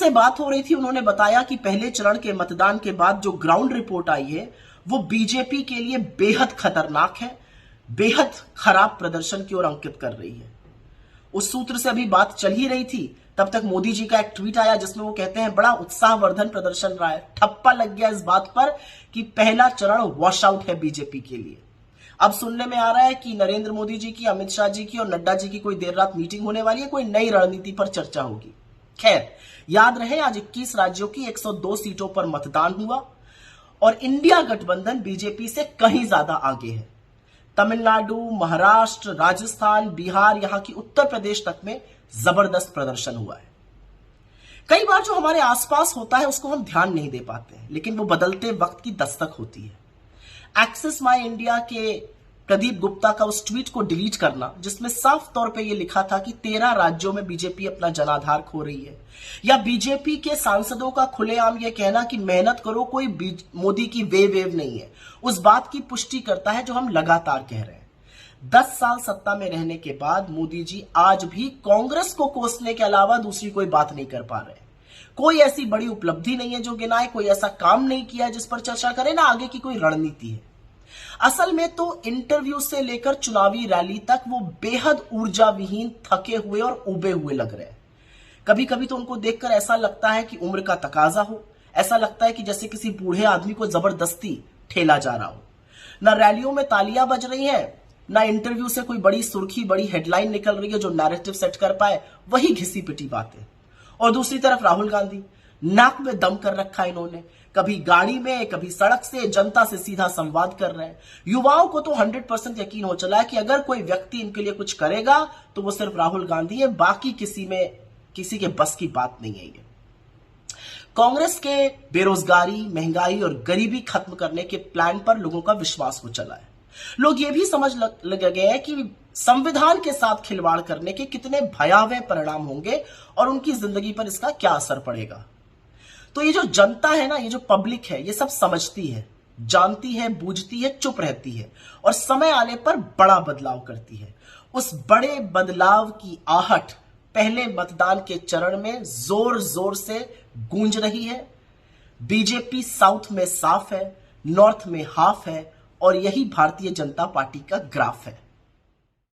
जिनसे बात हो रही थी उन्होंने बताया कि पहले चरण के मतदान के बाद जो ग्राउंड रिपोर्ट आई है वो बीजेपी के लिए बेहद खतरनाक है, बेहद खराब प्रदर्शन की ओर अंकित कर रही है। उस सूत्र से अभी बात चल ही रही थी, तब तक मोदी जी का एक ट्वीट आया जिसमें वो कहते हैं बड़ा उत्साहवर्धन प्रदर्शन रहा है। ठप्पा लग गया इस बात पर कि पहला चरण वॉश आउट है बीजेपी के लिए। अब सुनने में आ रहा है कि नरेंद्र मोदी जी की, अमित शाह जी की और नड्डा जी की कोई देर रात मीटिंग होने वाली है, कोई नई रणनीति पर चर्चा होगी। खैर, याद रहे आज 21 राज्यों की 102 सीटों पर मतदान हुआ और इंडिया गठबंधन बीजेपी से कहीं ज्यादा आगे है। तमिलनाडु, महाराष्ट्र, राजस्थान, बिहार, यहां की उत्तर प्रदेश तक में जबरदस्त प्रदर्शन हुआ है। कई बार जो हमारे आसपास होता है उसको हम ध्यान नहीं दे पाते हैं, लेकिन वो बदलते वक्त की दस्तक होती है। एक्सेस माई इंडिया के प्रदीप गुप्ता का उस ट्वीट को डिलीट करना जिसमें साफ तौर पे ये लिखा था कि 13 राज्यों में बीजेपी अपना जनाधार खो रही है, या बीजेपी के सांसदों का खुलेआम ये कहना कि मेहनत करो, कोई मोदी की वेव नहीं है, उस बात की पुष्टि करता है जो हम लगातार कह रहे हैं। 10 साल सत्ता में रहने के बाद मोदी जी आज भी कांग्रेस को कोसने के अलावा दूसरी कोई बात नहीं कर पा रहे। कोई ऐसी बड़ी उपलब्धि नहीं है जो गिनाए, कोई ऐसा काम नहीं किया है जिस पर चर्चा करें, ना आगे की कोई रणनीति है। असल में तो इंटरव्यू से लेकर चुनावी रैली तक वो बेहद ऊर्जा विहीन, थके हुए और उबे हुए लग रहे हैं। कभी कभी तो उनको देखकर ऐसा लगता है कि उम्र का तकाजा हो, ऐसा लगता है कि जैसे किसी बूढ़े आदमी को जबरदस्ती ठेला जा रहा हो। ना रैलियों में तालियां बज रही हैं, ना इंटरव्यू से कोई बड़ी सुर्खी, बड़ी हेडलाइन निकल रही है जो नैरेटिव सेट कर पाए, वही घिसी पिटी बातें। और दूसरी तरफ राहुल गांधी, नाक में दम कर रखा है इन्होंने, कभी गाड़ी में, कभी सड़क से जनता से सीधा संवाद कर रहे हैं। युवाओं को तो 100% यकीन हो चला है कि अगर कोई व्यक्ति इनके लिए कुछ करेगा तो वो सिर्फ राहुल गांधी है, बाकी किसी के बस की बात नहीं है ये। कांग्रेस के बेरोजगारी, महंगाई और गरीबी खत्म करने के प्लान पर लोगों का विश्वास हो चला है। लोग ये भी समझ लग गए हैं कि संविधान के साथ खिलवाड़ करने के कितने भयावह परिणाम होंगे और उनकी जिंदगी पर इसका क्या असर पड़ेगा। तो ये जो जनता है ना, ये जो पब्लिक है, ये सब समझती है, जानती है, बूझती है, चुप रहती है और समय आने पर बड़ा बदलाव करती है। उस बड़े बदलाव की आहट पहले मतदान के चरण में जोर जोर से गूंज रही है। बीजेपी साउथ में साफ है, नॉर्थ में हाफ है और यही भारतीय जनता पार्टी का ग्राफ है।